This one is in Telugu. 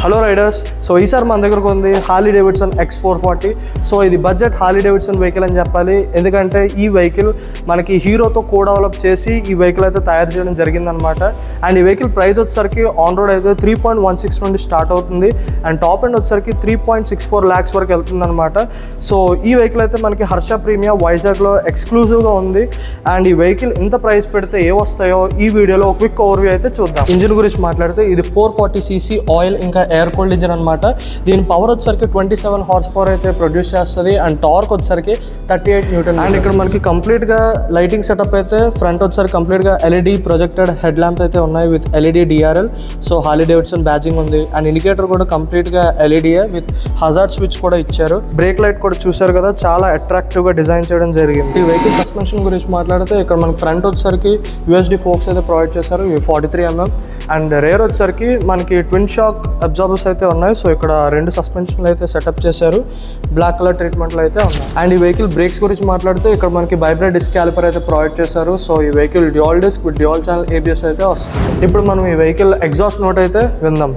హలో రైడర్స్, సో ఈసారి మన దగ్గరకు ఉంది హార్లీ డేవిడ్సన్ X440. సో ఇది బడ్జెట్ హార్లీ డేవిడ్సన్ వెహికల్ అని చెప్పాలి. ఎందుకంటే ఈ వెహికల్ మనకి హీరోతో కో డెవలప్ చేసి ఈ వెహికల్ అయితే తయారు చేయడం జరిగిందనమాట. అండ్ ఈ వెహికల్ ప్రైస్ వచ్చేసరికి ఆన్ రోడ్ అయితే 3.16 నుండి స్టార్ట్ అవుతుంది. అండ్ టాప్ ఎండ్ వచ్చేసరికి 3.64 lakhs వరకు వెళ్తుంది అనమాట. సో ఈ వెహికల్ అయితే మనకి హర్ష ప్రీమియా వైజాగ్లో ఎక్స్క్లూజివ్గా ఉంది. అండ్ ఈ వెహికల్ ఇంత ప్రైస్ పెడితే ఏ వస్తాయో ఈ వీడియోలో క్విక్ ఓవర్వ్యూ అయితే చూద్దాం. ఇంజిన్ గురించి మాట్లాడితే ఇది 440cc ఆయిల్ ఇంకా ఎయిర్ కూల్డ్ ఇంజిన్ అనమాట. దీని పవర్ వచ్చేసరికి 27 హార్స్ పవర్ అయితే ప్రొడ్యూస్ చేస్తుంది. అండ్ టార్క్ వచ్చేసరికి 38 న్యూటన్. అండ్ ఇక్కడ మనకి కంప్లీట్గా లైటింగ్ సెటప్ అయితే ఫ్రంట్ వచ్చేసరికి కంప్లీట్గా LED ప్రొజెక్టెడ్ హెడ్ ల్యాంప్ అయితే ఉన్నాయి with LED DRL. So Harley Davidson badging ఉంది. అండ్ ఇండికేటర్ కూడా కంప్లీట్గా LED విత్ హజార్డ్ స్విచ్ కూడా ఇచ్చారు. బ్రేక్ లైట్ కూడా చూసారు కదా, చాలా అట్రాక్టివ్గా డిజైన్ చేయడం జరిగింది. ఈ వెహికల్ సస్పెన్షన్ గురించి మాట్లాడితే ఇక్కడ మనకి ఫ్రంట్ వచ్చేసరికి USD ఫోక్స్ అయితే ప్రొవైడ్ చేశారు, 43mm. అండ్ రేర్ వచ్చేసరికి మనకి ట్విన్ షాక్ అబ్జార్బర్స్ అయితే ఉన్నాయి. సో ఇక్కడ 2 సస్పెన్షన్లు అయితే సెటప్ చేశారు, బ్లాక్ కలర్ ట్రీట్మెంట్లు అయితే ఉన్నాయి. అండ్ ఈ వెహికల్ బ్రేక్స్ గురించి మాట్లాడితే ఇక్కడ మనకి వైబ్రేట్ డిస్క్ క్యాలిపర్ అయితే ప్రొవైడ్ చేశారు. సో ఈ vehicle dual disc with dual channel ABS అయితే వస్తుంది. ఇప్పుడు మనం ఈ వెహికల్ ఎగ్జాస్ట్ నోట్ అయితే విందాం.